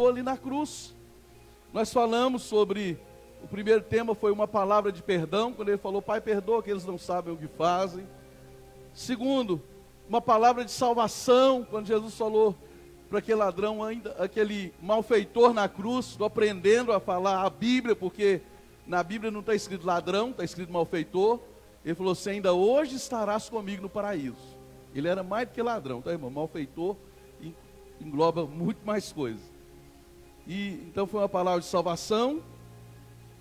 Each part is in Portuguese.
ali na cruz. Nós falamos sobre, o primeiro tema foi uma palavra de perdão, quando ele falou: Pai, perdoa que eles não sabem o que fazem. Segundo, uma palavra de salvação, quando Jesus falou para aquele ladrão, aquele malfeitor na cruz. Estou aprendendo a falar a Bíblia, porque na Bíblia não está escrito ladrão, está escrito malfeitor. Ele falou assim: ainda hoje estarás comigo no paraíso. Ele era mais do que ladrão, tá, irmão? Malfeitor engloba muito mais coisas. E então foi uma palavra de salvação.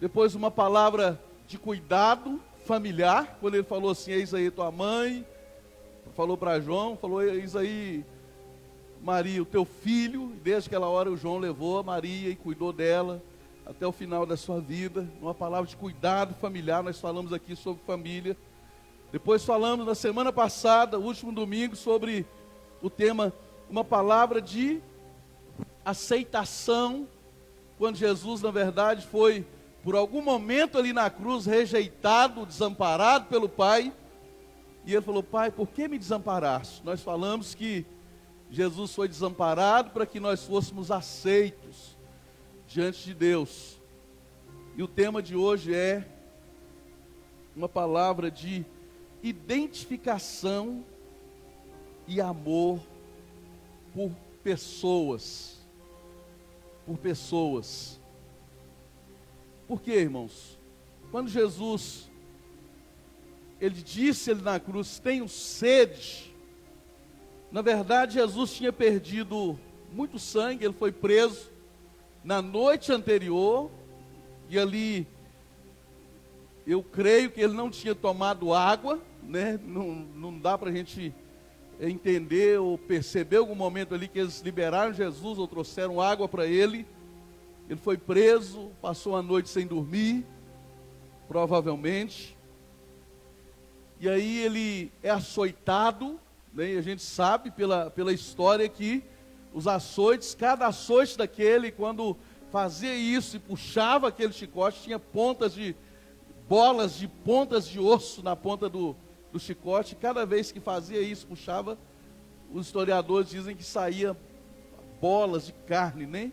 Depois uma palavra de cuidado familiar, quando ele falou assim: eis aí tua mãe. Falou para João, falou: eis aí Maria, o teu filho. E desde aquela hora o João levou a Maria e cuidou dela até o final da sua vida. Uma palavra de cuidado familiar. Nós falamos aqui sobre família. Depois falamos na semana passada, último domingo, sobre o tema, uma palavra de aceitação, quando Jesus, na verdade, foi por algum momento ali na cruz rejeitado, desamparado pelo Pai. E ele falou: Pai, por que me desamparaste? Nós falamos que Jesus foi desamparado para que nós fôssemos aceitos diante de Deus. E o tema de hoje é uma palavra de identificação e amor por pessoas. Por pessoas. Por quê, irmãos? Quando Jesus, ele disse ali na cruz: tenho sede. Na verdade, Jesus tinha perdido muito sangue. Ele foi preso na noite anterior, e ali eu creio que ele não tinha tomado água, né? Não dá para a gente entender ou perceber algum momento ali que eles liberaram Jesus ou trouxeram água para ele. Ele foi preso, passou a noite sem dormir, provavelmente. E aí ele é açoitado, né? E a gente sabe pela história que os açoites, cada açoite daquele, quando fazia isso e puxava aquele chicote, tinha bolas de pontas de osso na ponta do chicote. Cada vez que fazia isso, puxava, os historiadores dizem que saía bolas de carne, né?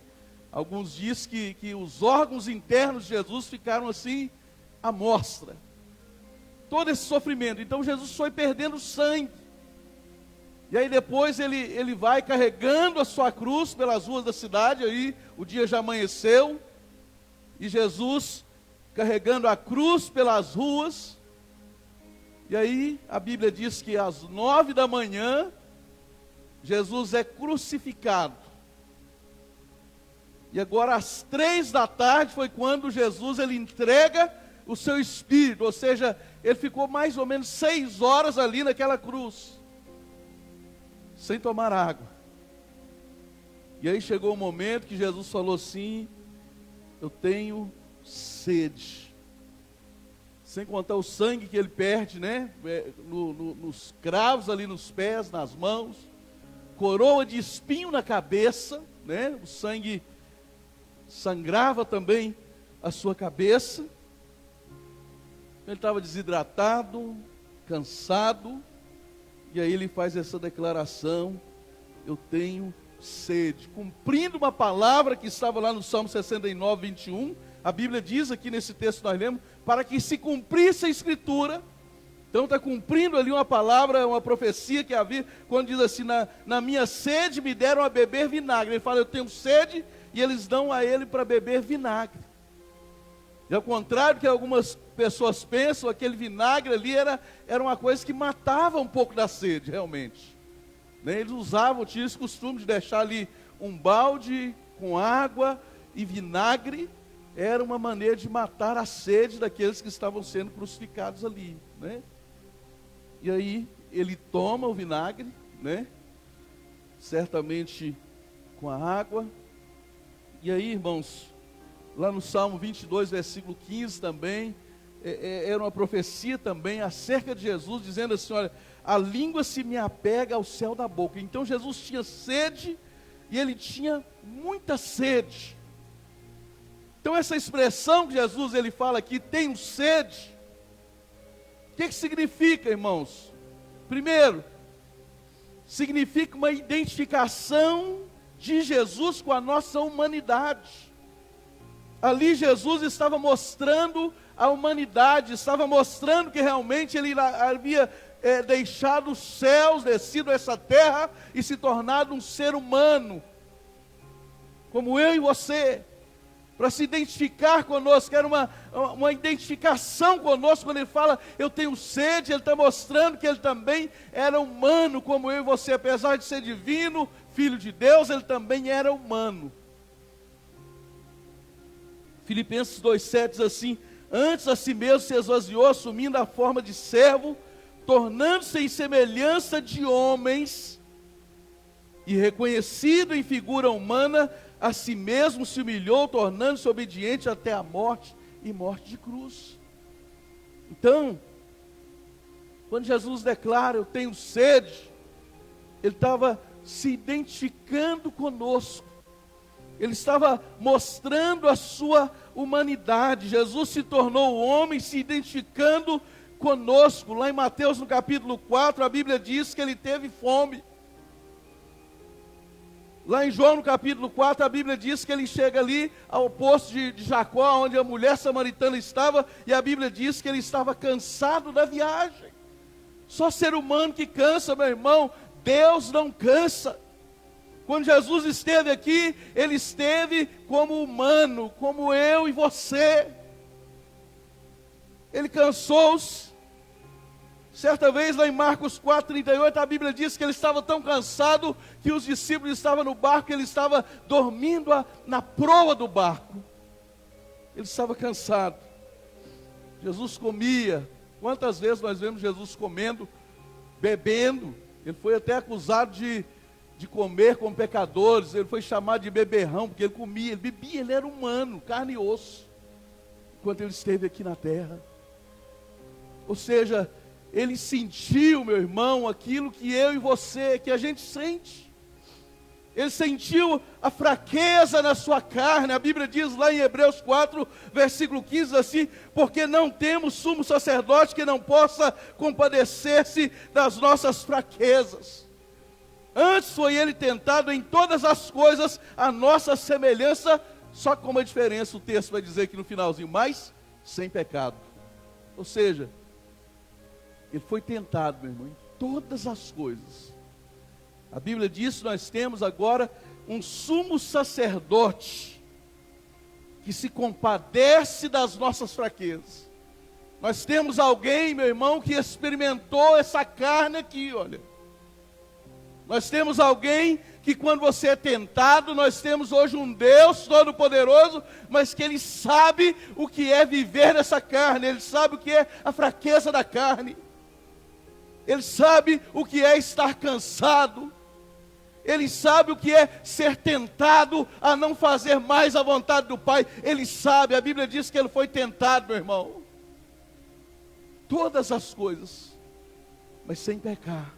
Alguns dizem que os órgãos internos de Jesus ficaram assim, à mostra. Todo esse sofrimento. Então Jesus foi perdendo sangue. E aí depois ele vai carregando a sua cruz pelas ruas da cidade. Aí o dia já amanheceu, e Jesus carregando a cruz pelas ruas. E aí a Bíblia diz que às 9 da manhã, Jesus é crucificado. E agora às 3 da tarde foi quando Jesus ele entrega o seu espírito. Ou seja, ele ficou mais ou menos 6 horas ali naquela cruz, sem tomar água. E aí chegou o momento que Jesus falou assim: eu tenho sede. Sem contar o sangue que ele perde, né? Nos cravos ali nos pés, nas mãos, coroa de espinho na cabeça, né? O sangue sangrava também a sua cabeça. Ele estava desidratado, cansado, e aí ele faz essa declaração: eu tenho sede. Cumprindo uma palavra que estava lá no Salmo 69, 21, a Bíblia diz aqui nesse texto que nós lemos, para que se cumprisse a Escritura. Então está cumprindo ali uma palavra, uma profecia que havia, quando diz assim: na minha sede me deram a beber vinagre. Ele fala: eu tenho sede, e eles dão a ele para beber vinagre. E ao contrário do que algumas pessoas pensam, aquele vinagre ali era uma coisa que matava um pouco da sede, realmente. Né? Eles tinham esse costume de deixar ali um balde com água e vinagre. Era uma maneira de matar a sede daqueles que estavam sendo crucificados ali, né? E aí ele toma o vinagre, né? Certamente com a água. E aí, irmãos, lá no Salmo 22, versículo 15 também, era uma profecia também acerca de Jesus, dizendo assim: olha, a língua se me apega ao céu da boca. Então Jesus tinha sede, e ele tinha muita sede. Então essa expressão que Jesus ele fala aqui, tenho sede, o que significa, irmãos? Primeiro, significa uma identificação de Jesus com a nossa humanidade. Ali Jesus estava mostrando a humanidade, estava mostrando que realmente ele havia deixado os céus, descido a essa terra e se tornado um ser humano, como eu e você, para se identificar conosco. Era uma identificação conosco. Quando ele fala, eu tenho sede, ele está mostrando que ele também era humano, como eu e você. Apesar de ser divino, filho de Deus, ele também era humano. Filipenses 2,7 diz assim: antes a si mesmo se esvaziou, assumindo a forma de servo, tornando-se em semelhança de homens, e reconhecido em figura humana, a si mesmo se humilhou, tornando-se obediente até a morte, e morte de cruz. Então, quando Jesus declara, eu tenho sede, ele estava se identificando conosco, ele estava mostrando a sua humanidade. Jesus se tornou homem, se identificando conosco. Lá em Mateus, no capítulo 4, a Bíblia diz que ele teve fome. Lá em João, no capítulo 4, a Bíblia diz que ele chega ali ao poço de Jacó, onde a mulher samaritana estava, e a Bíblia diz que ele estava cansado da viagem. Só ser humano que cansa, meu irmão. Deus não cansa. Quando Jesus esteve aqui, ele esteve como humano, como eu e você. Ele cansou-se. Certa vez, lá em Marcos 4,38, a Bíblia diz que ele estava tão cansado que os discípulos estavam no barco, ele estava dormindo na proa do barco. Ele estava cansado. Jesus comia. Quantas vezes nós vemos Jesus comendo, bebendo? Ele foi até acusado de comer com pecadores, ele foi chamado de beberrão, porque ele comia, ele bebia, ele era humano, carne e osso, enquanto ele esteve aqui na terra. Ou seja, ele sentiu, meu irmão, aquilo que eu e você, que a gente sente. Ele sentiu a fraqueza na sua carne. A Bíblia diz lá em Hebreus 4, versículo 15, assim: porque não temos sumo sacerdote que não possa compadecer-se das nossas fraquezas. Antes foi ele tentado em todas as coisas, a nossa semelhança, só com uma diferença, o texto vai dizer que no finalzinho, mas sem pecado. Ou seja, ele foi tentado, meu irmão, em todas as coisas. A Bíblia diz que nós temos agora um sumo sacerdote, que se compadece das nossas fraquezas. Nós temos alguém, meu irmão, que experimentou essa carne aqui, olha. Nós temos alguém que quando você é tentado, nós temos hoje um Deus todo-poderoso, mas que Ele sabe o que é viver nessa carne, Ele sabe o que é a fraqueza da carne, Ele sabe o que é estar cansado, Ele sabe o que é ser tentado a não fazer mais a vontade do Pai, Ele sabe. A Bíblia diz que Ele foi tentado, meu irmão, todas as coisas, mas sem pecar.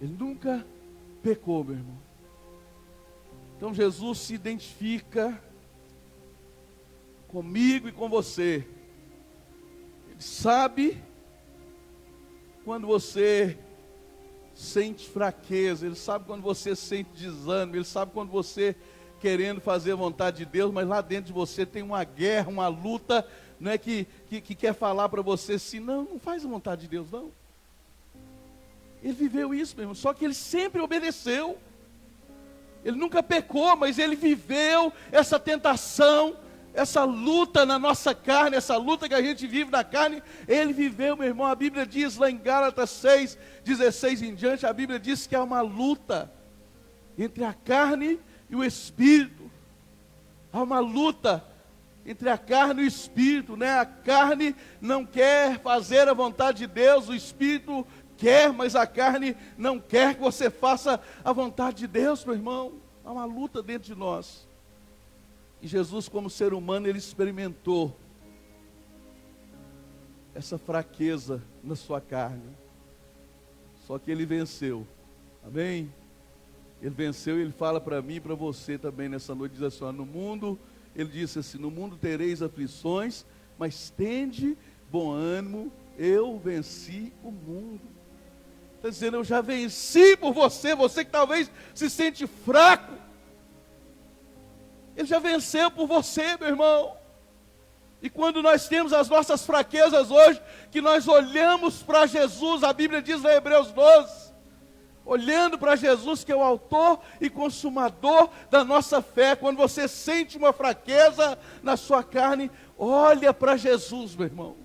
Ele nunca pecou, meu irmão. Então Jesus se identifica comigo e com você. Ele sabe quando você sente fraqueza, Ele sabe quando você sente desânimo, Ele sabe quando você querendo fazer a vontade de Deus, mas lá dentro de você tem uma guerra, uma luta, não é que quer falar para você assim, não faz a vontade de Deus, não. Ele viveu isso, meu irmão, só que ele sempre obedeceu. Ele nunca pecou, mas ele viveu essa tentação, essa luta na nossa carne, essa luta que a gente vive na carne. Ele viveu, meu irmão. A Bíblia diz lá em Gálatas 6, 16 em diante, a Bíblia diz que há uma luta entre a carne e o Espírito. Há uma luta entre a carne e o Espírito, né? A carne não quer fazer a vontade de Deus, o Espírito quer, mas a carne não quer que você faça a vontade de Deus, meu irmão. Há uma luta dentro de nós. E Jesus, como ser humano, Ele experimentou essa fraqueza na sua carne. Só que Ele venceu. Amém? Ele venceu e Ele fala para mim e para você também nessa noite, diz assim, ó, no mundo, Ele disse assim, no mundo tereis aflições, mas tende bom ânimo, eu venci o mundo. Está dizendo, eu já venci por você, você que talvez se sente fraco, Ele já venceu por você, meu irmão. E quando nós temos as nossas fraquezas hoje, que nós olhamos para Jesus, a Bíblia diz em Hebreus 12, olhando para Jesus, que é o autor e consumador da nossa fé. Quando você sente uma fraqueza na sua carne, olha para Jesus, meu irmão.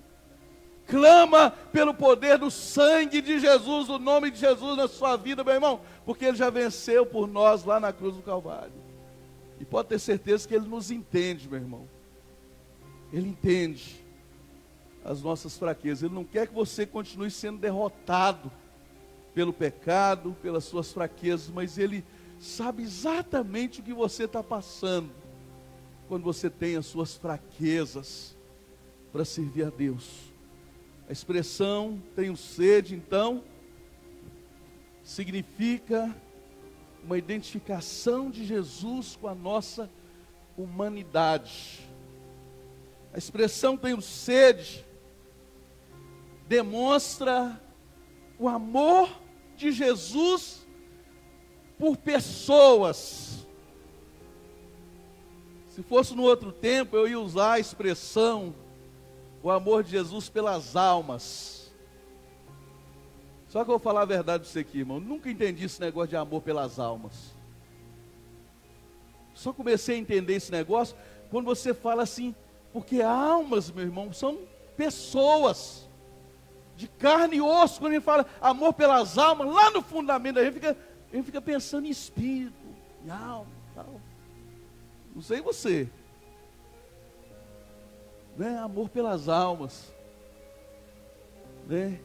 Clama pelo poder do sangue de Jesus, o nome de Jesus na sua vida, meu irmão, porque Ele já venceu por nós lá na cruz do Calvário. E pode ter certeza que Ele nos entende, meu irmão. Ele entende as nossas fraquezas. Ele não quer que você continue sendo derrotado pelo pecado, pelas suas fraquezas, mas Ele sabe exatamente o que você está passando quando você tem as suas fraquezas para servir a Deus. A expressão tenho sede, então, significa uma identificação de Jesus com a nossa humanidade. A expressão tenho sede demonstra o amor de Jesus por pessoas. Se fosse no outro tempo, eu ia usar a expressão o amor de Jesus pelas almas. Só que eu vou falar a verdade para você aqui, irmão. Nunca entendi esse negócio de amor pelas almas. Só comecei a entender esse negócio quando você fala assim, porque almas, meu irmão, são pessoas de carne e osso. Quando a gente fala amor pelas almas, lá no fundamento a gente fica pensando em espírito, em alma, tal. Não sei você, né? Amor pelas almas, né?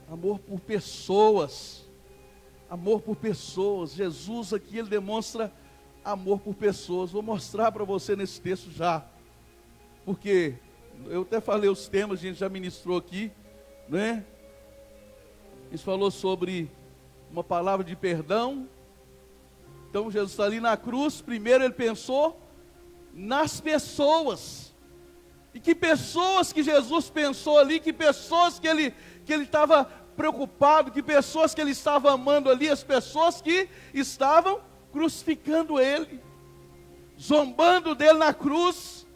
Amor por pessoas, amor por pessoas. Jesus aqui, Ele demonstra amor por pessoas. Vou mostrar para você nesse texto já, porque eu até falei os temas, a gente já ministrou aqui, né? A gente falou sobre uma palavra de perdão. Então Jesus está ali na cruz. Primeiro Ele pensou nas pessoas. E que pessoas que Jesus pensou ali, que pessoas que ele estava preocupado, que pessoas que Ele estava amando ali, as pessoas que estavam crucificando Ele, zombando dele na cruz.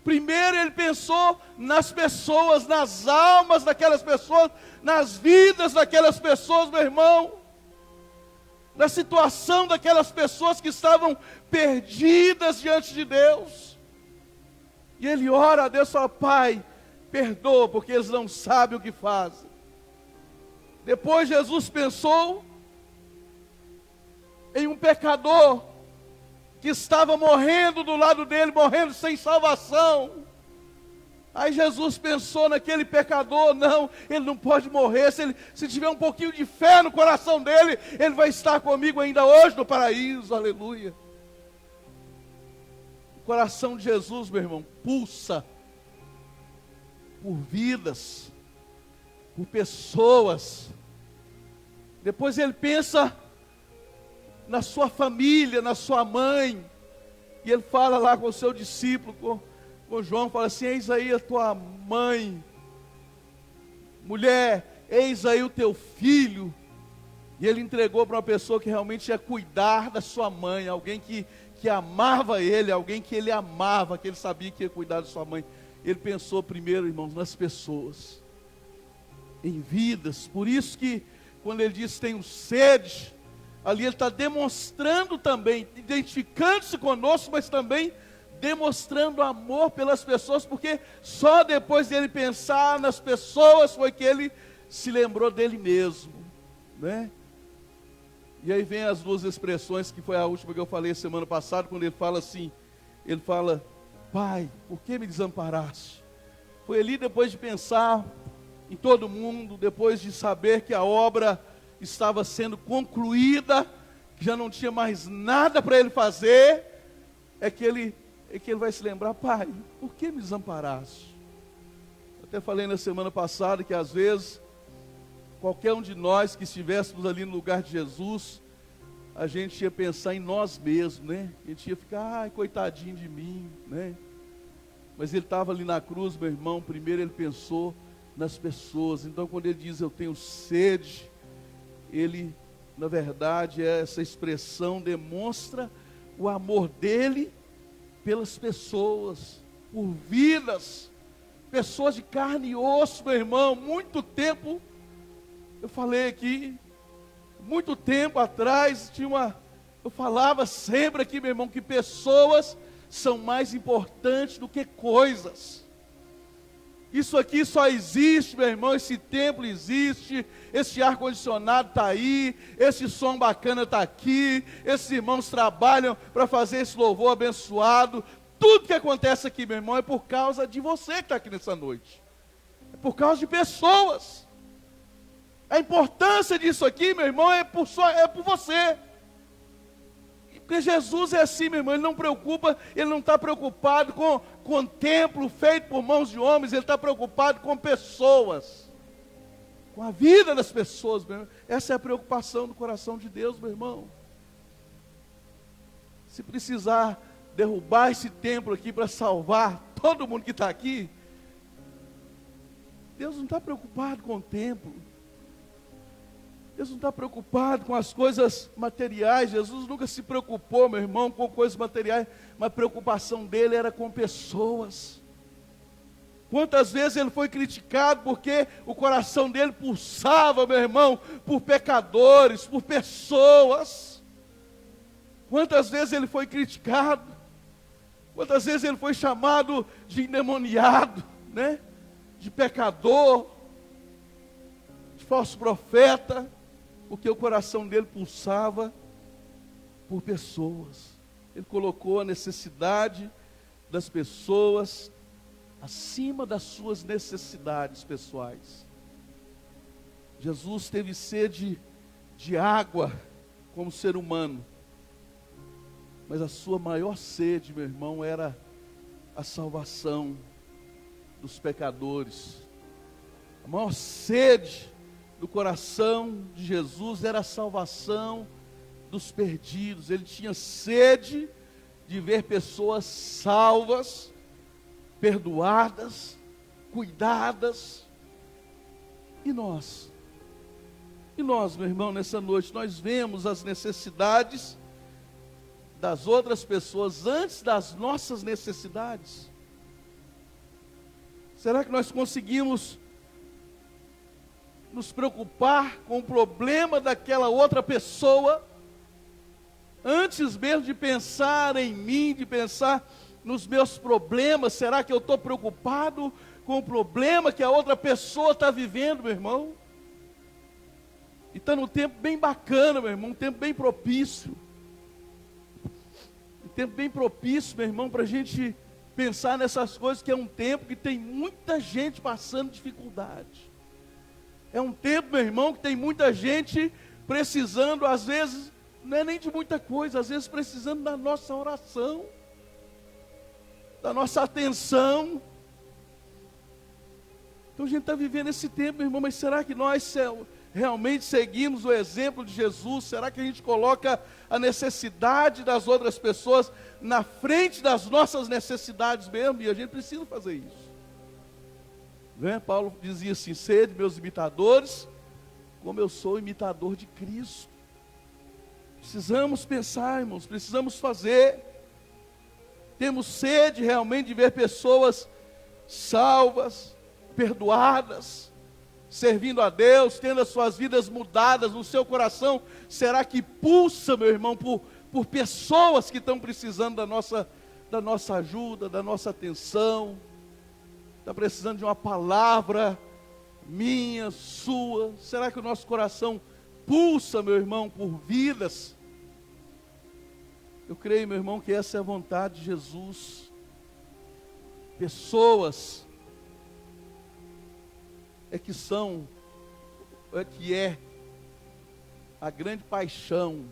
Primeiro Ele pensou nas pessoas, nas almas daquelas pessoas, nas vidas daquelas pessoas, meu irmão, na situação daquelas pessoas que estavam perdidas diante de Deus. E Ele ora a Deus e fala: Pai, perdoa, porque eles não sabem o que fazem. Depois Jesus pensou em um pecador que estava morrendo do lado dele, morrendo sem salvação. Aí Jesus pensou naquele pecador: não, ele não pode morrer. Se tiver um pouquinho de fé no coração dele, ele vai estar comigo ainda hoje no paraíso. Aleluia. O coração de Jesus, meu irmão, pulsa por vidas, por pessoas. Depois Ele pensa na sua família, na sua mãe. E Ele fala lá com o seu discípulo, com João, fala assim: eis aí a tua mãe. Mulher, eis aí o teu filho. E Ele entregou para uma pessoa que realmente ia cuidar da sua mãe, alguém que amava Ele, alguém que Ele amava, que Ele sabia que ia cuidar da sua mãe. Ele pensou primeiro, irmãos, nas pessoas, em vidas. Por isso que quando Ele diz tenho sede, ali Ele está demonstrando também, identificando-se conosco, mas também demonstrando amor pelas pessoas, porque só depois de Ele pensar nas pessoas foi que Ele se lembrou dele mesmo, né? E aí vem as duas expressões, que foi a última que eu falei semana passada, quando Ele fala assim, Ele fala: Pai, por que me desamparaste? Foi ali depois de pensar em todo mundo, depois de saber que a obra estava sendo concluída, que já não tinha mais nada para Ele fazer, é que ele vai se lembrar: Pai, por que me desamparaste? Eu até falei na semana passada que às vezes, qualquer um de nós que estivéssemos ali no lugar de Jesus, a gente ia pensar em nós mesmos, né? A gente ia ficar: ai, coitadinho de mim, né? Mas Ele estava ali na cruz, meu irmão, primeiro Ele pensou nas pessoas. Então quando Ele diz eu tenho sede, Ele, na verdade, essa expressão demonstra o amor dele pelas pessoas, por vidas, pessoas de carne e osso, meu irmão. Muito tempo, eu falei aqui, muito tempo atrás, eu falava sempre aqui, meu irmão, que pessoas são mais importantes do que coisas. Isso aqui só existe, meu irmão, esse templo existe, esse ar-condicionado está aí, esse som bacana está aqui, esses irmãos trabalham para fazer esse louvor abençoado. Tudo que acontece aqui, meu irmão, é por causa de você que está aqui nessa noite. É por causa de pessoas. A importância disso aqui, meu irmão, é por você. Porque Jesus é assim, meu irmão, ele não está preocupado com templo feito por mãos de homens, ele está preocupado com pessoas, com a vida das pessoas, meu irmão. Essa é a preocupação do coração de Deus, meu irmão. Se precisar derrubar esse templo aqui para salvar todo mundo que está aqui, Deus não está preocupado com o templo. Deus não está preocupado com as coisas materiais. Jesus nunca se preocupou, meu irmão, com coisas materiais, mas a preocupação dele era com pessoas. Quantas vezes ele foi criticado porque o coração dele pulsava, meu irmão, por pecadores, por pessoas. Quantas vezes ele foi criticado, quantas vezes ele foi chamado de endemoniado, né? De pecador, de falso profeta, porque o coração dele pulsava por pessoas. Ele colocou a necessidade das pessoas acima das suas necessidades pessoais. Jesus teve sede de água como ser humano, mas a sua maior sede, meu irmão, era a salvação dos pecadores. A maior sede do coração de Jesus era a salvação dos perdidos. Ele tinha sede de ver pessoas salvas, perdoadas, cuidadas. E nós, meu irmão, nessa noite, nós vemos as necessidades das outras pessoas antes das nossas necessidades. Será que nós conseguimos nos preocupar com o problema daquela outra pessoa, antes mesmo de pensar em mim, de pensar nos meus problemas? Será que eu estou preocupado com o problema que a outra pessoa está vivendo, meu irmão? E está num tempo bem bacana, meu irmão, um tempo bem propício. Um tempo bem propício, meu irmão, para a gente pensar nessas coisas, que é um tempo que tem muita gente passando dificuldade. É um tempo, meu irmão, que tem muita gente precisando, às vezes, não é nem de muita coisa, às vezes precisando da nossa oração, da nossa atenção. Então a gente está vivendo esse tempo, meu irmão, mas será que nós realmente seguimos o exemplo de Jesus? Será que a gente coloca a necessidade das outras pessoas na frente das nossas necessidades mesmo? E a gente precisa fazer isso. Paulo dizia assim: sede meus imitadores, como eu sou imitador de Cristo. Precisamos pensar, irmãos, precisamos fazer. Temos sede realmente de ver pessoas salvas, perdoadas, servindo a Deus, tendo as suas vidas mudadas. No seu coração, será que pulsa, meu irmão, por pessoas que estão precisando da nossa ajuda, da nossa atenção? Está precisando de uma palavra minha, sua? Será que o nosso coração pulsa, meu irmão, por vidas? Eu creio, meu irmão, que essa é a vontade de Jesus. Pessoas que é a grande paixão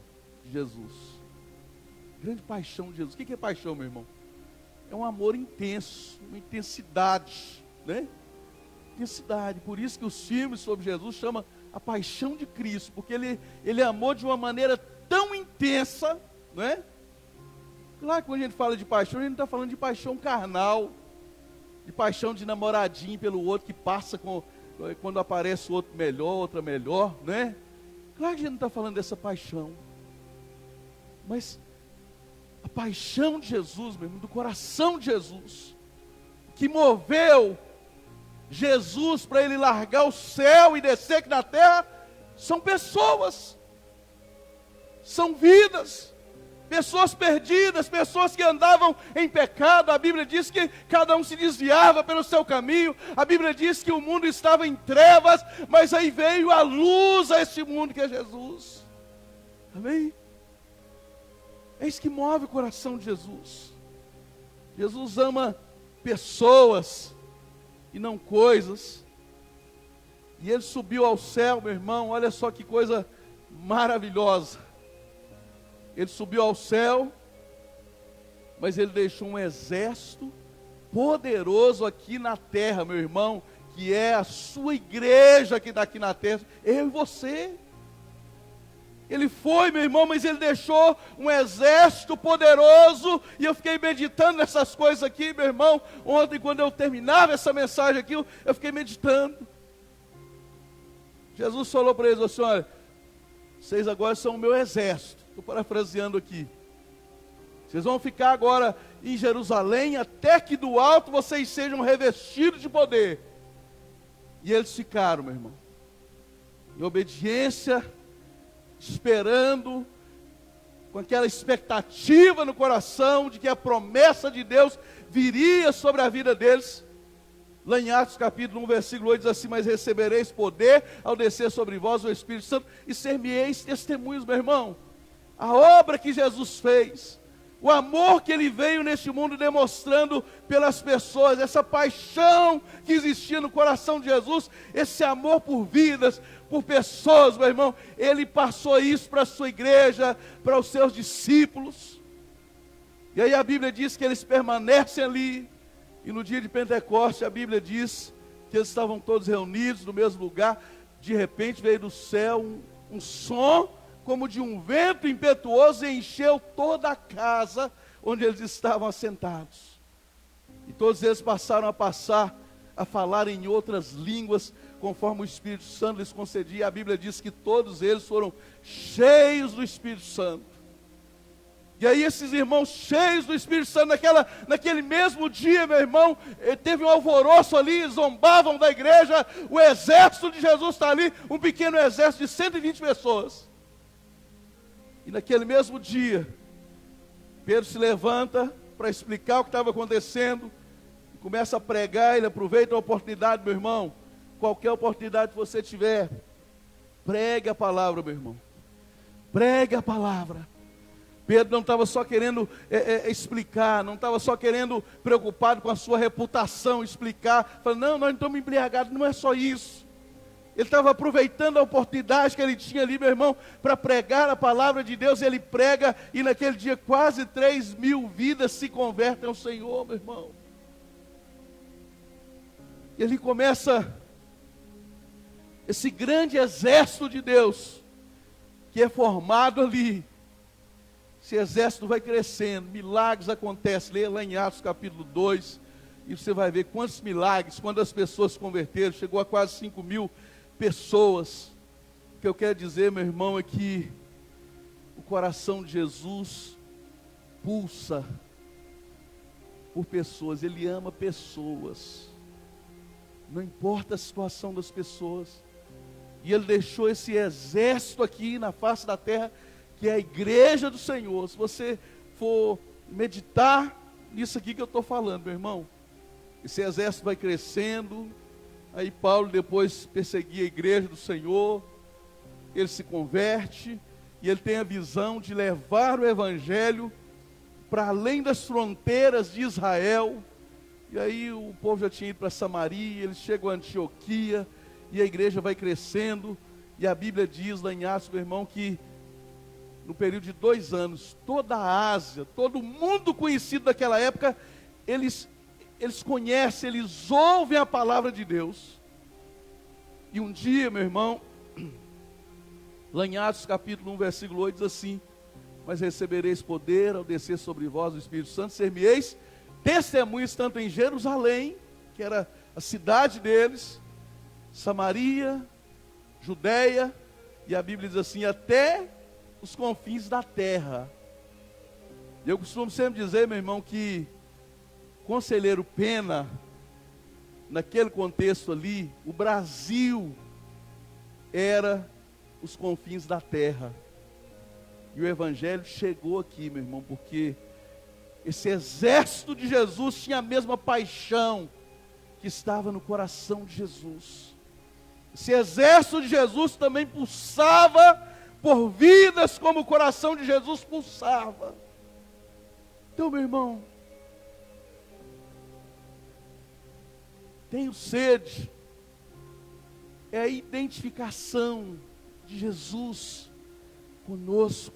de Jesus. Grande paixão de Jesus. O que é paixão, meu irmão? É um amor intenso, uma intensidade, né? Intensidade. Por isso que os filmes sobre Jesus chamam a paixão de Cristo, porque ele amou de uma maneira tão intensa, não é? Claro que quando a gente fala de paixão, a gente não está falando de paixão carnal, de paixão de namoradinho pelo outro que passa quando aparece o outro melhor, outra melhor, né? Claro que a gente não está falando dessa paixão, mas A paixão de Jesus, meu irmão, do coração de Jesus, que moveu Jesus para ele largar o céu e descer aqui na terra, são pessoas, são vidas, pessoas perdidas, pessoas que andavam em pecado. A Bíblia diz que cada um se desviava pelo seu caminho. A Bíblia diz que o mundo estava em trevas, mas aí veio a luz a este mundo que é Jesus. Amém? É isso que move o coração de Jesus. Jesus ama pessoas e não coisas. E ele subiu ao céu, meu irmão, olha só que coisa maravilhosa. Ele subiu ao céu, mas ele deixou um exército poderoso aqui na terra, meu irmão, que é a sua igreja que está aqui na terra, eu e você. Ele foi, meu irmão, mas ele deixou um exército poderoso, e eu fiquei meditando nessas coisas aqui, meu irmão. Ontem, quando eu terminava essa mensagem aqui, eu fiquei meditando. Jesus falou para eles assim: olha, vocês agora são o meu exército. Estou parafraseando aqui. Vocês vão ficar agora em Jerusalém, até que do alto vocês sejam revestidos de poder. E eles ficaram, meu irmão, em obediência, esperando, com aquela expectativa no coração de que a promessa de Deus viria sobre a vida deles. Lá em Atos capítulo 1, versículo 8 diz assim: mas recebereis poder ao descer sobre vós o Espírito Santo, e ser-me-eis testemunhos, meu irmão. A obra que Jesus fez, o amor que ele veio neste mundo demonstrando pelas pessoas, essa paixão que existia no coração de Jesus, esse amor por vidas, por pessoas, meu irmão, ele passou isso para a sua igreja, para os seus discípulos. E aí a Bíblia diz que eles permanecem ali, e no dia de Pentecostes a Bíblia diz que eles estavam todos reunidos no mesmo lugar. De repente veio do céu um som como de um vento impetuoso, e encheu toda a casa onde eles estavam assentados. E todos eles passaram a falar em outras línguas, conforme o Espírito Santo lhes concedia. A Bíblia diz que todos eles foram cheios do Espírito Santo. E aí esses irmãos cheios do Espírito Santo, naquele mesmo dia, meu irmão, teve um alvoroço ali, zombavam da igreja. O exército de Jesus está ali, um pequeno exército de 120 pessoas. E naquele mesmo dia, Pedro se levanta para explicar o que estava acontecendo, e começa a pregar. Ele aproveita a oportunidade, meu irmão, qualquer oportunidade que você tiver, pregue a palavra, meu irmão, pregue a palavra. Pedro não estava só querendo explicar, não estava só querendo, preocupado com a sua reputação, explicar, falando: não, nós não estamos embriagados, não é só isso. Ele estava aproveitando a oportunidade que ele tinha ali, meu irmão, para pregar a palavra de Deus. Ele prega, e naquele dia quase 3.000 vidas se convertem ao Senhor, meu irmão. E ele começa esse grande exército de Deus, que é formado ali. Esse exército vai crescendo, milagres acontecem. Leia lá em Atos capítulo 2, e você vai ver quantos milagres, quantas pessoas se converteram. Chegou a quase 5.000 pessoas. O que eu quero dizer, meu irmão, é que o coração de Jesus pulsa por pessoas. Ele ama pessoas, não importa a situação das pessoas. E ele deixou esse exército aqui na face da terra, que é a igreja do Senhor. Se você for meditar nisso aqui que eu estou falando, meu irmão, esse exército vai crescendo. Aí Paulo depois perseguia a igreja do Senhor, ele se converte, e ele tem a visão de levar o evangelho para além das fronteiras de Israel. E aí o povo já tinha ido para Samaria, eles chegam a Antioquia, e a igreja vai crescendo. E a Bíblia diz lá em Atos, meu irmão, que no período de 2 anos, toda a Ásia, todo o mundo conhecido daquela época, eles conhecem, eles ouvem a palavra de Deus. E um dia, meu irmão, lá em Atos capítulo 1, versículo 8, diz assim: mas recebereis poder ao descer sobre vós o Espírito Santo, ser-me-eis testemunhas tanto em Jerusalém, que era a cidade deles, Samaria, Judeia, e a Bíblia diz assim, até os confins da terra. Eu costumo sempre dizer, meu irmão, que Conselheiro Pena, naquele contexto ali, o Brasil era os confins da terra. E o Evangelho chegou aqui, meu irmão, porque esse exército de Jesus tinha a mesma paixão que estava no coração de Jesus. Esse exército de Jesus também pulsava por vidas como o coração de Jesus pulsava. Então, meu irmão, tenho sede. É a identificação de Jesus conosco.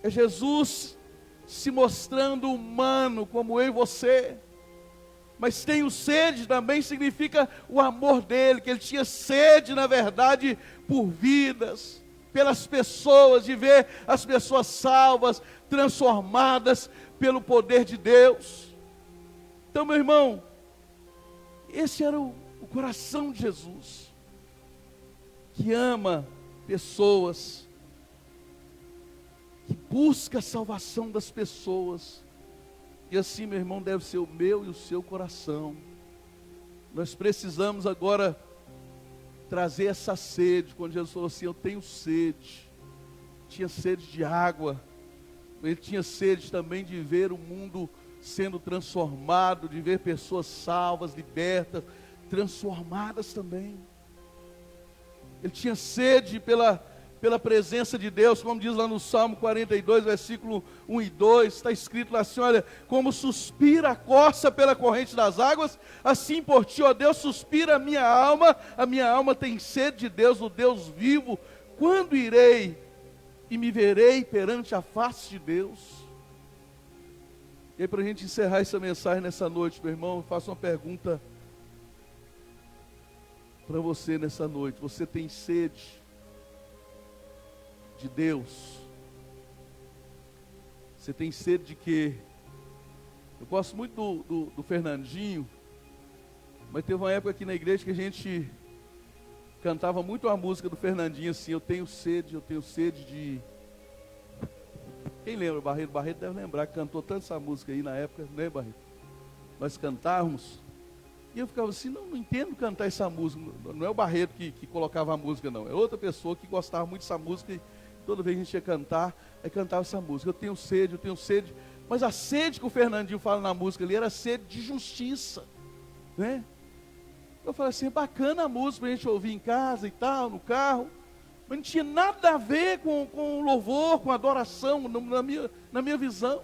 É Jesus se mostrando humano como eu e você. Mas tenho sede também significa o amor dele, que ele tinha sede, na verdade, por vidas, pelas pessoas, de ver as pessoas salvas, transformadas pelo poder de Deus. Então, meu irmão, esse era o coração de Jesus, que ama pessoas, que busca a salvação das pessoas. E assim, meu irmão, deve ser o meu e o seu coração. Nós precisamos agora trazer essa sede. Quando Jesus falou assim, eu tenho sede, tinha sede de água, ele tinha sede também de ver o mundo sendo transformado, de ver pessoas salvas, libertas, transformadas também. Ele tinha sede pela presença de Deus, como diz lá no Salmo 42, versículo 1 e 2, está escrito lá assim, olha, como suspira a corça pela corrente das águas, assim por ti, ó Deus, suspira a minha alma tem sede de Deus, o Deus vivo. Quando irei e me verei perante a face de Deus? E aí, para a gente encerrar essa mensagem nessa noite, meu irmão, eu faço uma pergunta para você nessa noite. Você tem sede de Deus? Você tem sede de quê? Eu gosto muito do Fernandinho, mas teve uma época aqui na igreja que a gente cantava muito a música do Fernandinho assim, eu tenho sede de... Quem lembra? Barreto deve lembrar que cantou tanto essa música aí na época, né, Barreto? Nós cantávamos, e eu ficava assim, não entendo cantar essa música. Não é o Barreto que colocava a música, não, é outra pessoa que gostava muito dessa música, e toda vez que a gente ia cantar, aí cantava essa música, eu tenho sede, mas a sede que o Fernandinho fala na música ali, era sede de justiça, né? Eu falei assim, é bacana a música pra gente ouvir em casa e tal, no carro, mas não tinha nada a ver com louvor, com adoração, na minha visão.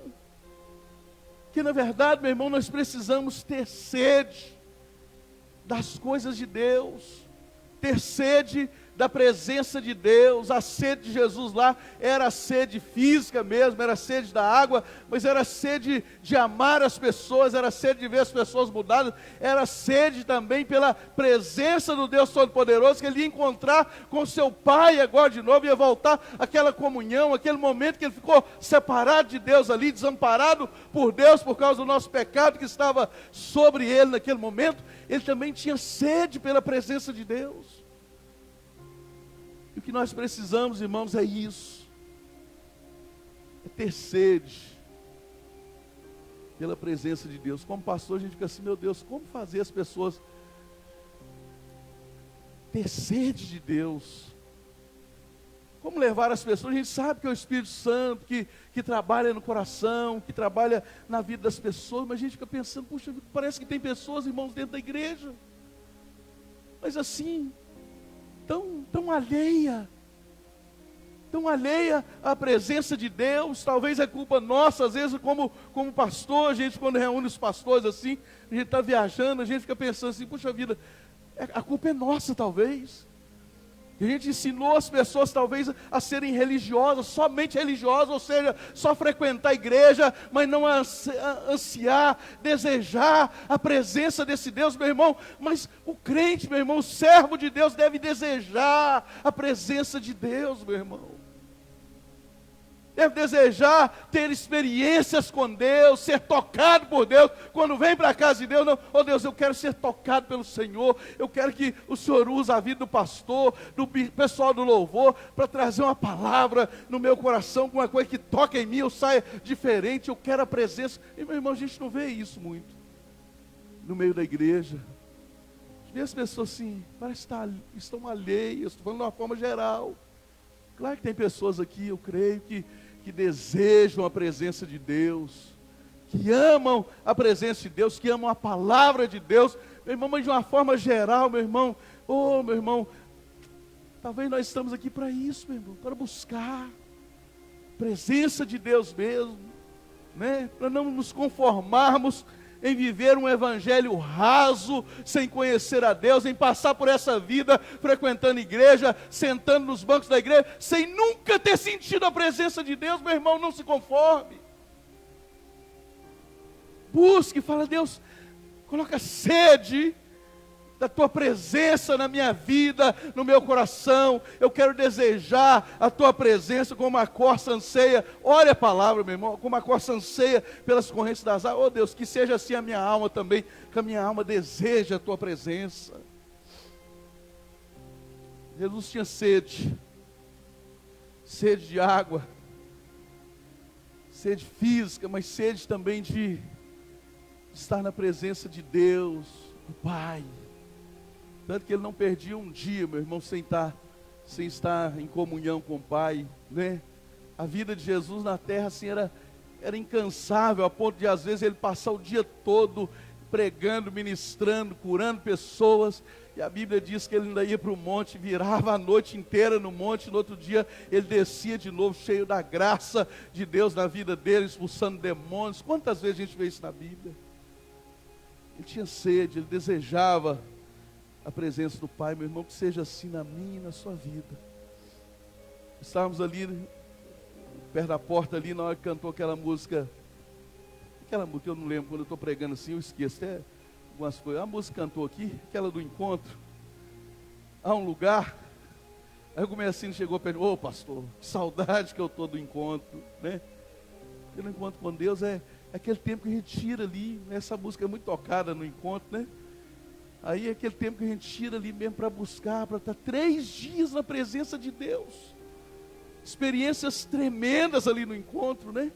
Que na verdade, meu irmão, nós precisamos ter sede das coisas de Deus, ter sede da presença de Deus. A sede de Jesus lá era a sede física mesmo, era a sede da água, mas era a sede de amar as pessoas, era a sede de ver as pessoas mudadas, era a sede também pela presença do Deus Todo-Poderoso, que ele ia encontrar com seu Pai agora de novo, ia voltar aquela comunhão, aquele momento que ele ficou separado de Deus ali, desamparado por Deus por causa do nosso pecado que estava sobre ele naquele momento. Ele também tinha sede pela presença de Deus. E o que nós precisamos, irmãos, é isso. É ter sede pela presença de Deus. Como pastor, a gente fica assim, meu Deus, como fazer as pessoas ter sede de Deus? Como levar as pessoas? A gente sabe que é o Espírito Santo que trabalha no coração, que trabalha na vida das pessoas, mas a gente fica pensando, puxa, parece que tem pessoas, irmãos, dentro da igreja, mas assim, tão alheia à presença de Deus. Talvez é culpa nossa, às vezes como pastor, a gente quando reúne os pastores assim, a gente está viajando, a gente fica pensando assim, puxa vida, a culpa é nossa talvez. A gente ensinou as pessoas talvez a serem religiosas, somente religiosas, ou seja, só frequentar a igreja, mas não ansiar, desejar a presença desse Deus, meu irmão. Mas o crente, meu irmão, o servo de Deus deve desejar a presença de Deus, meu irmão. deve desejar ter experiências com Deus, ser tocado por Deus. Quando vem para a casa de Deus, não, oh Deus, eu quero ser tocado pelo Senhor, eu quero que o Senhor use a vida do pastor, do pessoal do louvor, para trazer uma palavra no meu coração, com uma coisa que toca em mim, eu saia diferente, eu quero a presença. E meu irmão, a gente não vê isso muito no meio da igreja. Vê as pessoas assim, parece que estão alheias, estou falando de uma forma geral. Claro que tem pessoas aqui, eu creio, que desejam a presença de Deus, que amam a presença de Deus, que amam a palavra de Deus, meu irmão, mas de uma forma geral, meu irmão, oh meu irmão, talvez nós estamos aqui para isso, meu irmão, para buscar a presença de Deus mesmo, né? Para não nos conformarmos em viver um evangelho raso, sem conhecer a Deus, em passar por essa vida, frequentando igreja, sentando nos bancos da igreja, sem nunca ter sentido a presença de Deus. Meu irmão, não se conforme. Busque, fala, Deus, coloca sede da tua presença na minha vida, no meu coração. Eu quero desejar a tua presença como a corça anseia. Olha a palavra, meu irmão, como a corça anseia pelas correntes das águas. Oh Deus, que seja assim a minha alma também, que a minha alma deseja a tua presença. Jesus tinha sede de água, sede física, mas sede também de estar na presença de Deus, do Pai. Tanto que ele não perdia um dia, meu irmão, sem estar em comunhão com o Pai, né? A vida de Jesus na terra, assim, era incansável, a ponto de, às vezes, ele passar o dia todo pregando, ministrando, curando pessoas. E a Bíblia diz que ele ainda ia para o monte, virava a noite inteira no monte, no outro dia ele descia de novo, cheio da graça de Deus na vida dele, expulsando demônios. Quantas vezes a gente vê isso na Bíblia? Ele tinha sede, ele desejava a presença do Pai. Meu irmão, que seja assim na minha e na sua vida. Estávamos ali, perto da porta ali, na hora que cantou aquela música que eu não lembro, quando eu estou pregando assim, eu esqueço até algumas coisas. A música cantou aqui, aquela do encontro, há um lugar. Aí o Gomercino chegou para ele, ô pastor, que saudade que eu estou do encontro, né? Aquele encontro com Deus é aquele tempo que a gente tira ali, né? Essa música é muito tocada no encontro, né? Aí é aquele tempo que a gente tira ali mesmo para buscar, para estar 3 dias na presença de Deus. Experiências tremendas ali no encontro, né?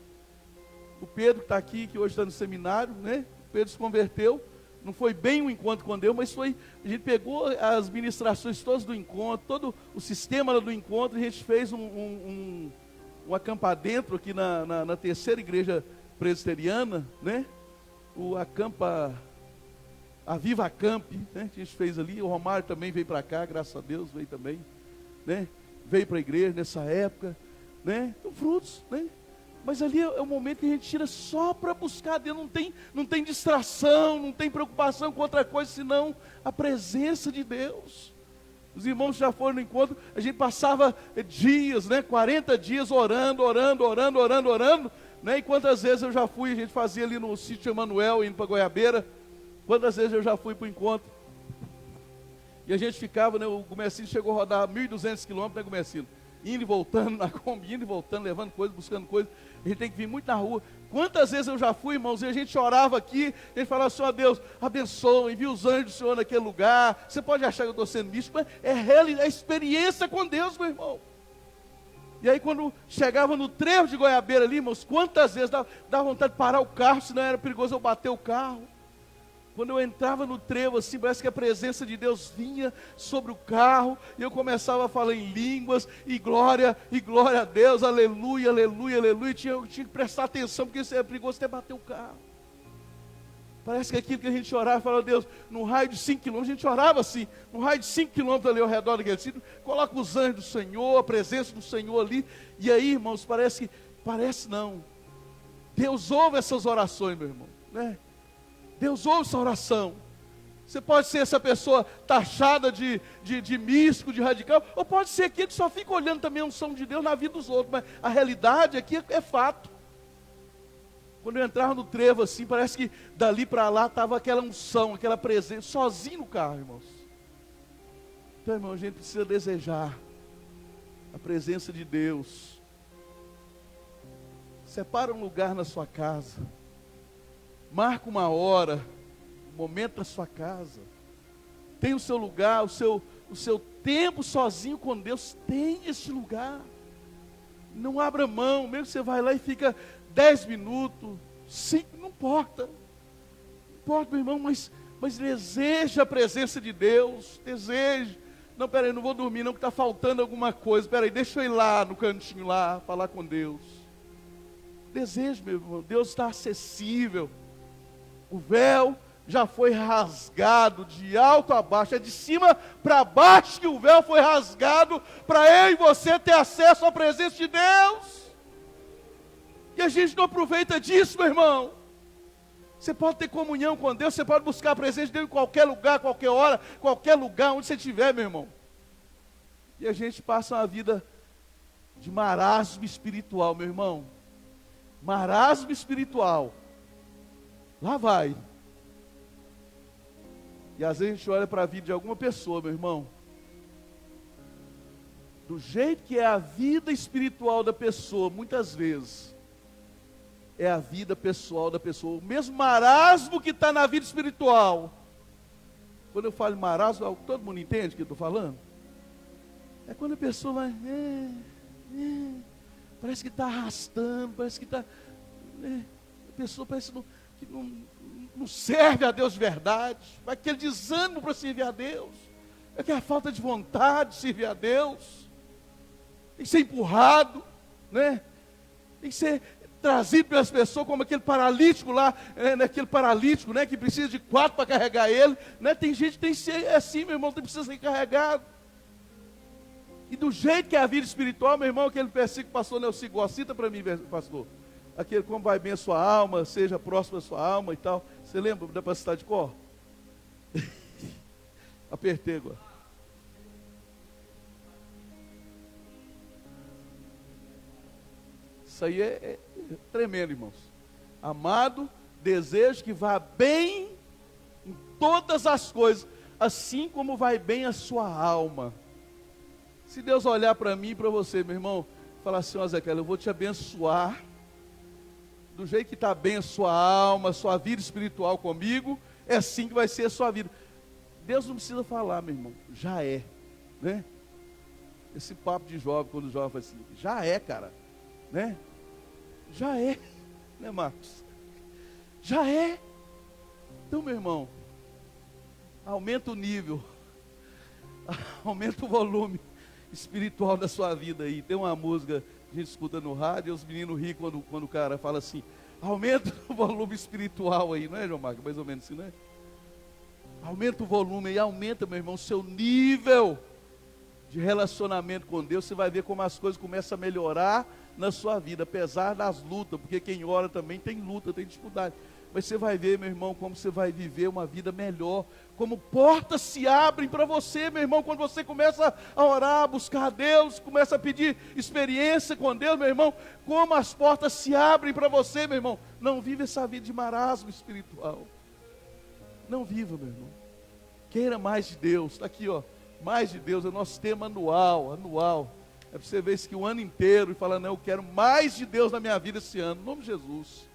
O Pedro que está aqui, que hoje está no seminário, né? O Pedro se converteu. Não foi bem um encontro com Deus, mas foi, a gente pegou as ministrações todas do encontro, todo o sistema do encontro, e a gente fez um acampadentro aqui na terceira igreja presbiteriana, né? A Viva Camp, né? A gente fez ali. O Romário também veio para cá, graças a Deus, veio também, né? Veio para a igreja nessa época, né? Então, frutos, né? Mas ali é o momento que a gente tira só para buscar Deus. Não tem distração, não tem preocupação com outra coisa, senão a presença de Deus. Os irmãos já foram no encontro, a gente passava dias, né? 40 dias orando, né? E quantas vezes eu já fui, a gente fazia ali no sítio Emanuel, indo para Goiabeira. Quantas vezes eu já fui para o encontro, e a gente ficava, né, o Gomercino chegou a rodar 1.200 quilômetros, né, Gomercino? Indo e voltando na Kombi, indo e voltando, levando coisas, buscando coisas. A gente tem que vir muito na rua. Quantas vezes eu já fui, irmãos, e a gente orava aqui, a gente falava, Senhor Deus, abençoa, envia os anjos do Senhor naquele lugar. Você pode achar que eu estou sendo místico, mas é experiência com Deus, meu irmão. E aí quando chegava no trevo de Goiabeira ali, irmãos, quantas vezes dava vontade de parar o carro, senão era perigoso eu bater o carro. Quando eu entrava no trevo, assim, parece que a presença de Deus vinha sobre o carro, e eu começava a falar em línguas, e glória a Deus, aleluia, aleluia, aleluia, eu tinha que prestar atenção, porque isso é perigoso até bater o carro. Parece que aquilo que a gente orava, falava, Deus, no raio de 5 quilômetros, a gente orava assim, no raio de 5 quilômetros ali ao redor daquele sítio, coloca os anjos do Senhor, a presença do Senhor ali, e aí, irmãos, parece não, Deus ouve essas orações, meu irmão, né? Deus ouve essa oração. Você pode ser essa pessoa taxada de místico, de radical, ou pode ser aquele que só fica olhando também a unção de Deus na vida dos outros, mas a realidade aqui é fato. Quando eu entrava no trevo assim, parece que dali para lá estava aquela unção, aquela presença, sozinho no carro, irmãos. Então, irmão, a gente precisa desejar a presença de Deus. Separa um lugar na sua casa. Marca uma hora, um momento na sua casa. Tem o seu lugar, o seu tempo sozinho com Deus. Tem este lugar. Não abra mão, mesmo que você vai lá e fica 10 minutos, 5, não importa. Não importa, meu irmão, mas deseja a presença de Deus. Deseja. Não, peraí, não vou dormir não, que está faltando alguma coisa. Peraí, deixa eu ir lá no cantinho lá, falar com Deus. Deseja, meu irmão, Deus está acessível. O véu já foi rasgado de alto a baixo, é de cima para baixo que o véu foi rasgado, para eu e você ter acesso à presença de Deus. E a gente não aproveita disso, meu irmão. Você pode ter comunhão com Deus, você pode buscar a presença de Deus em qualquer lugar, qualquer hora, qualquer lugar, onde você estiver, meu irmão. E a gente passa uma vida de marasmo espiritual, meu irmão. Marasmo espiritual. Lá vai. E às vezes a gente olha para a vida de alguma pessoa, meu irmão. Do jeito que é a vida espiritual da pessoa, muitas vezes, é a vida pessoal da pessoa. O mesmo marasmo que está na vida espiritual. Quando eu falo marasmo, todo mundo entende o que eu estou falando? É quando a pessoa vai... parece que está arrastando, parece que está... a pessoa parece que não serve a Deus de verdade. Vai aquele desânimo para servir a Deus. É que a falta de vontade de servir a Deus. Tem que ser empurrado, né? Tem que ser trazido pelas pessoas, como aquele paralítico lá, aquele paralítico, né, que precisa de 4 para carregar ele, né? Tem gente que tem que ser assim, meu irmão, que precisa ser carregado. E do jeito que é a vida espiritual, meu irmão, aquele versículo que o pastor Nelson gosta, cita para mim, pastor, aquele como vai bem a sua alma, seja próximo da sua alma e tal. Você lembra? Dá para citar de cor? Apertei agora. Isso aí é tremendo, irmãos. Amado, desejo que vá bem em todas as coisas, assim como vai bem a sua alma. Se Deus olhar para mim e para você, meu irmão, falar assim, ó Zé Kelly, eu vou te abençoar, do jeito que está bem a sua alma, a sua vida espiritual comigo, é assim que vai ser a sua vida. Deus não precisa falar, meu irmão, já é, né? Esse papo de jovem, quando o jovem fala assim, já é, cara, né? Já é, né, Marcos? Já é. Então, meu irmão, aumenta o nível, aumenta o volume espiritual da sua vida aí. Tem uma música que a gente escuta no rádio e os meninos riem quando o cara fala assim, aumenta o volume espiritual aí, não é, João Marcos? Mais ou menos assim, não é? Aumenta o volume aí, aumenta, meu irmão, o seu nível de relacionamento com Deus. Você vai ver como as coisas começam a melhorar na sua vida, apesar das lutas, porque quem ora também tem luta, tem dificuldade. Mas você vai ver, meu irmão, como você vai viver uma vida melhor, como portas se abrem para você, meu irmão, quando você começa a orar, a buscar a Deus, começa a pedir experiência com Deus, meu irmão, como as portas se abrem para você, meu irmão. Não viva essa vida de marasmo espiritual. Não viva, meu irmão. Queira mais de Deus. Está aqui, ó, mais de Deus, é o nosso tema anual. É para você ver isso aqui o ano inteiro e falar, não, eu quero mais de Deus na minha vida esse ano, em nome de Jesus.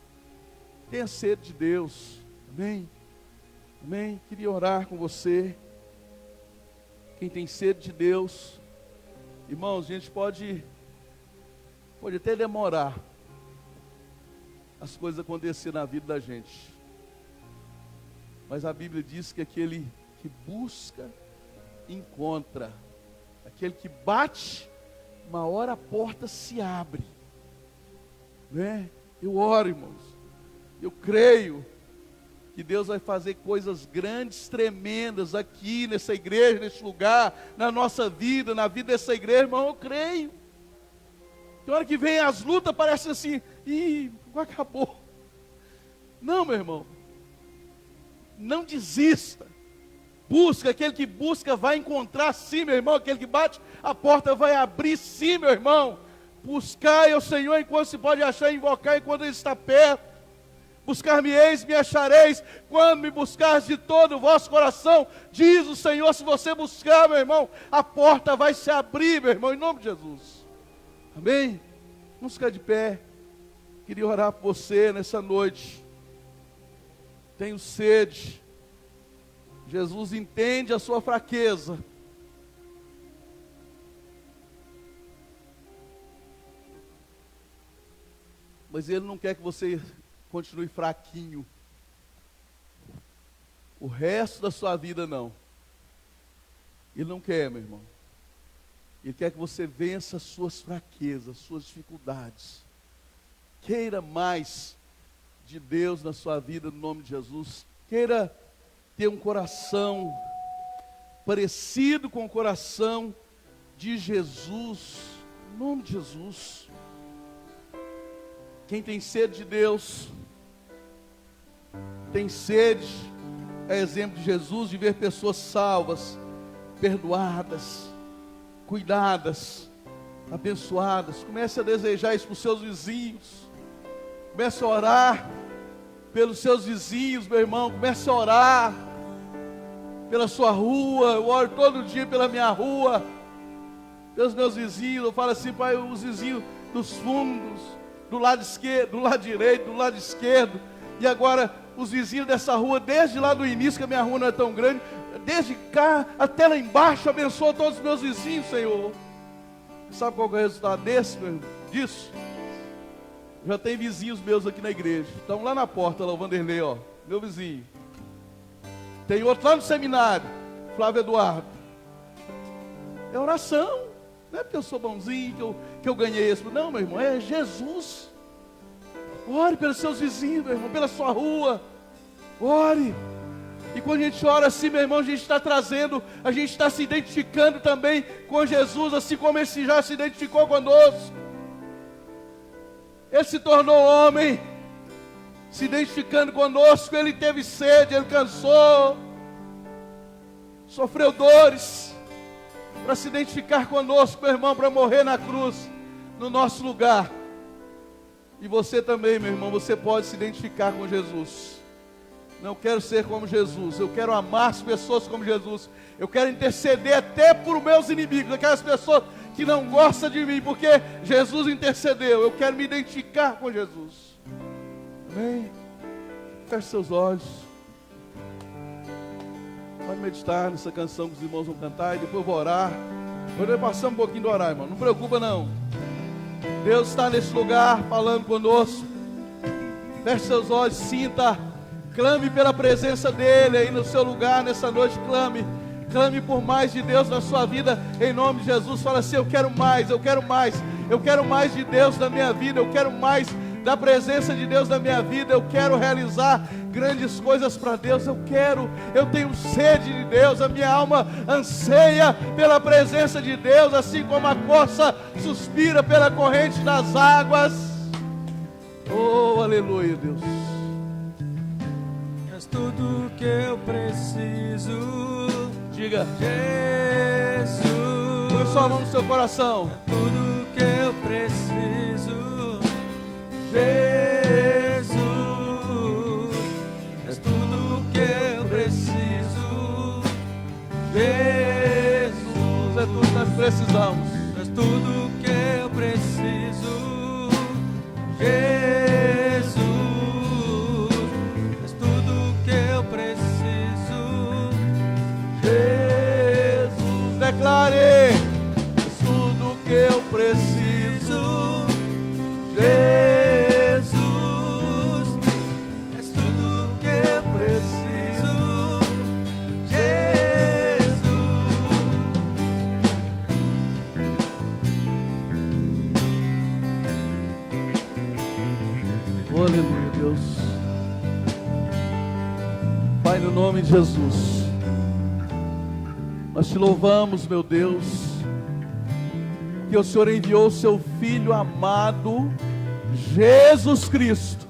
Tenha sede de Deus, amém? Amém? Queria orar com você. Quem tem sede de Deus, irmãos, a gente pode até demorar as coisas acontecer na vida da gente, mas a Bíblia diz que aquele que busca, encontra, aquele que bate, uma hora a porta se abre, né? Eu oro, irmãos, eu creio que Deus vai fazer coisas grandes, tremendas aqui nessa igreja, nesse lugar, na nossa vida, na vida dessa igreja, irmão, eu creio. Tem hora que vem as lutas, parece assim, acabou. Não, meu irmão, não desista. Busca, aquele que busca vai encontrar sim, meu irmão. Aquele que bate, a porta vai abrir sim, meu irmão. Buscai ao Senhor enquanto se pode achar, invocar enquanto Ele está perto. Buscar-me-eis, me achareis, quando me buscares de todo o vosso coração, diz o Senhor. Se você buscar, meu irmão, a porta vai se abrir, meu irmão, em nome de Jesus. Amém? Vamos ficar de pé. Queria orar por você nessa noite. Tenho sede. Jesus entende a sua fraqueza. Mas Ele não quer que você continue fraquinho. O resto da sua vida não. Ele não quer, meu irmão. Ele quer que você vença as suas fraquezas, suas dificuldades. Queira mais de Deus na sua vida, no nome de Jesus. Queira ter um coração parecido com o coração de Jesus, no nome de Jesus. Quem tem sede de Deus, tem sede, é exemplo de Jesus, de ver pessoas salvas, perdoadas, cuidadas, abençoadas. Comece a desejar isso para os seus vizinhos. Comece a orar pelos seus vizinhos, meu irmão. Comece a orar pela sua rua. Eu oro todo dia pela minha rua, pelos meus vizinhos. Eu falo assim, Pai, os vizinhos dos fundos, do lado esquerdo, do lado direito, do lado esquerdo. E agora os vizinhos dessa rua, desde lá do início, que a minha rua não é tão grande, desde cá até lá embaixo, abençoa todos os meus vizinhos, Senhor. Sabe qual é o resultado disso? Já tem vizinhos meus aqui na igreja. Estão lá na porta, lá o Vanderlei, ó, meu vizinho. Tem outro lá no seminário, Flávio Eduardo. É oração. Não é porque eu sou bonzinho, que eu ganhei isso. Não, meu irmão, é Jesus. Ore pelos seus vizinhos, meu irmão, pela sua rua. Ore. E quando a gente ora assim, meu irmão, a gente está trazendo, a gente está se identificando também com Jesus, assim como Ele já se identificou conosco. Ele se tornou homem, se identificando conosco. Ele teve sede, Ele cansou, sofreu dores, para se identificar conosco, meu irmão, para morrer na cruz, no nosso lugar. E você também, meu irmão, você pode se identificar com Jesus. Não quero ser como Jesus, eu quero amar as pessoas como Jesus. Eu quero interceder até por meus inimigos, aquelas pessoas que não gostam de mim, porque Jesus intercedeu. Eu quero me identificar com Jesus. Amém? Feche seus olhos. Pode meditar nessa canção que os irmãos vão cantar, e depois eu vou orar. Depois passar um pouquinho do orar, irmão. Não preocupa não. Deus está nesse lugar falando conosco. Feche seus olhos, sinta. Clame pela presença dEle aí no seu lugar, nessa noite. Clame por mais de Deus na sua vida, em nome de Jesus. Fala assim, eu quero mais, eu quero mais. Eu quero mais de Deus na minha vida, eu quero mais da presença de Deus na minha vida. Eu quero realizar grandes coisas para Deus. Eu tenho sede de Deus. A minha alma anseia pela presença de Deus, assim como a corça suspira pela corrente das águas. Oh, aleluia, Deus. És tudo que eu preciso. Diga, Jesus. põe sua mão no seu coração. É tudo que eu preciso. Jesus, és tudo que eu preciso. Jesus, é tudo que nós precisamos. És tudo que eu preciso. Jesus, és tudo que eu preciso. Jesus, declare, é tudo que eu preciso. Jesus, És tudo que eu preciso. oh, aleluia, Deus. Pai, no nome de Jesus, nós te louvamos, meu Deus, que o Senhor enviou o seu Filho amado, Jesus Cristo,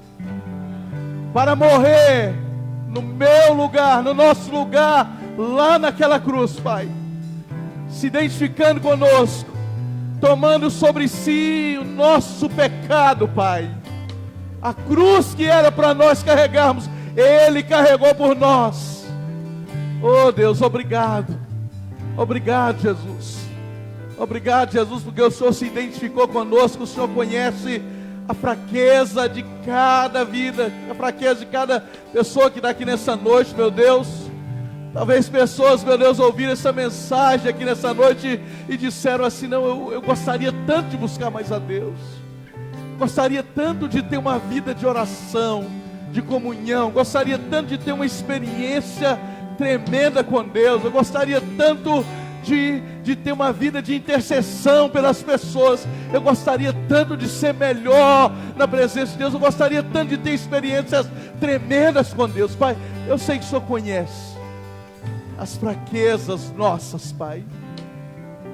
para morrer no meu lugar, no nosso lugar, lá naquela cruz, Pai, se identificando conosco, tomando sobre si o nosso pecado, Pai. A cruz que era para nós carregarmos, Ele carregou por nós. Oh Deus, obrigado. Obrigado, Jesus. Obrigado, Jesus, porque o Senhor se identificou conosco. O Senhor conhece a fraqueza de cada vida, a fraqueza de cada pessoa que está aqui nessa noite, meu Deus. Talvez pessoas, meu Deus, ouviram essa mensagem aqui nessa noite e disseram assim: não, eu gostaria tanto de buscar mais a Deus, gostaria tanto de ter uma vida de oração, de comunhão, gostaria tanto de ter uma experiência tremenda com Deus, eu gostaria tanto de ter uma vida de intercessão pelas pessoas, eu gostaria tanto de ser melhor na presença de Deus, eu gostaria tanto de ter experiências tremendas com Deus. Pai, eu sei que o Senhor conhece as fraquezas nossas, Pai.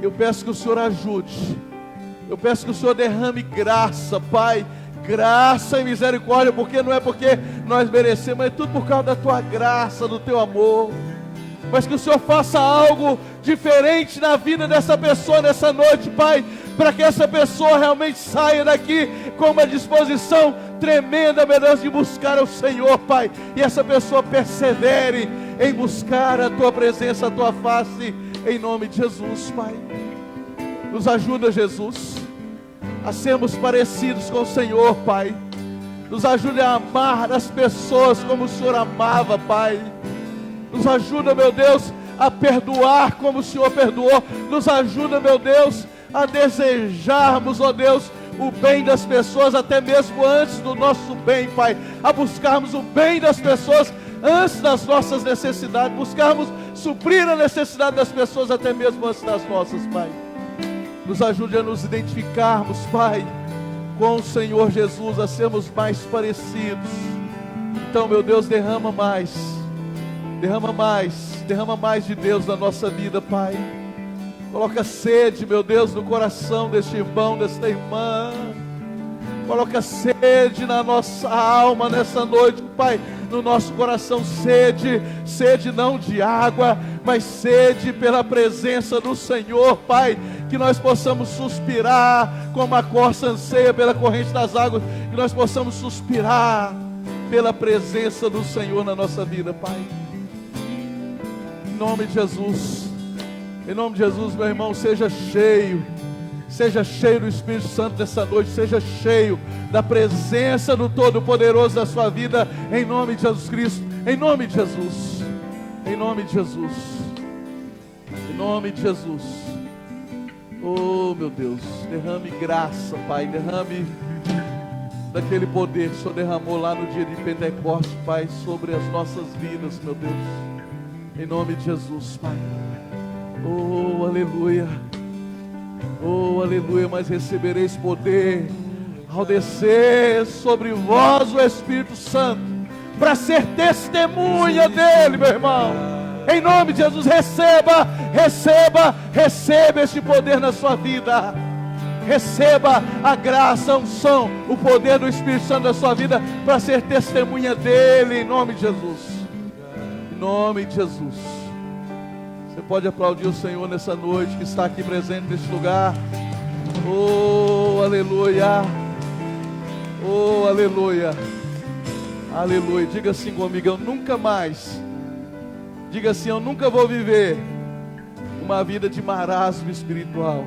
Eu peço que o Senhor ajude, eu peço que o Senhor derrame graça, Pai, graça e misericórdia, porque não é porque nós merecemos, é tudo por causa da Tua graça, do Teu amor. Mas que o Senhor faça algo diferente na vida dessa pessoa nessa noite, Pai, para que essa pessoa realmente saia daqui com uma disposição tremenda, meu Deus, de buscar o Senhor, Pai, e essa pessoa persevere em buscar a Tua presença, a Tua face, em nome de Jesus, Pai. Nos ajuda, Jesus, a sermos parecidos com o Senhor, Pai. Nos ajude a amar as pessoas como o Senhor amava, Pai. Nos ajuda, meu Deus, a perdoar como o Senhor perdoou. Nos ajuda, meu Deus, a desejarmos, ó Deus, o bem das pessoas, até mesmo antes do nosso bem, Pai. A buscarmos o bem das pessoas antes das nossas necessidades. Buscarmos suprir a necessidade das pessoas até mesmo antes das nossas, Pai. Nos ajude a nos identificarmos, Pai, com o Senhor Jesus, a sermos mais parecidos. Então, meu Deus, derrama mais de Deus na nossa vida, Pai. Coloca sede, meu Deus, no coração deste irmão, desta irmã. Coloca sede na nossa alma nessa noite, Pai, no nosso coração, sede não de água, mas sede pela presença do Senhor, Pai, que nós possamos suspirar como a corça anseia pela corrente das águas, que nós possamos suspirar pela presença do Senhor na nossa vida, Pai. Em nome de Jesus, meu irmão, seja cheio do Espírito Santo nessa noite, seja cheio da presença do Todo-Poderoso da sua vida, em nome de Jesus Cristo, em nome de Jesus, em nome de Jesus, em nome de Jesus. Oh, meu Deus, derrame graça, Pai, derrame daquele poder que o Senhor derramou lá no dia de Pentecostes, Pai, sobre as nossas vidas, meu Deus, em nome de Jesus, Pai. Oh, aleluia. Oh, aleluia. Mas recebereis poder ao descer sobre vós o Espírito Santo, para ser testemunha dele, meu irmão. Em nome de Jesus, receba este poder na sua vida. Receba a graça, a unção, o poder do Espírito Santo na sua vida, para ser testemunha dele, em nome de Jesus. Em nome de Jesus. Você pode aplaudir o Senhor nessa noite, que está aqui presente neste lugar. Oh, aleluia. Oh, aleluia. Aleluia. Diga assim comigo: eu nunca mais. Diga assim: eu nunca vou viver uma vida de marasmo espiritual.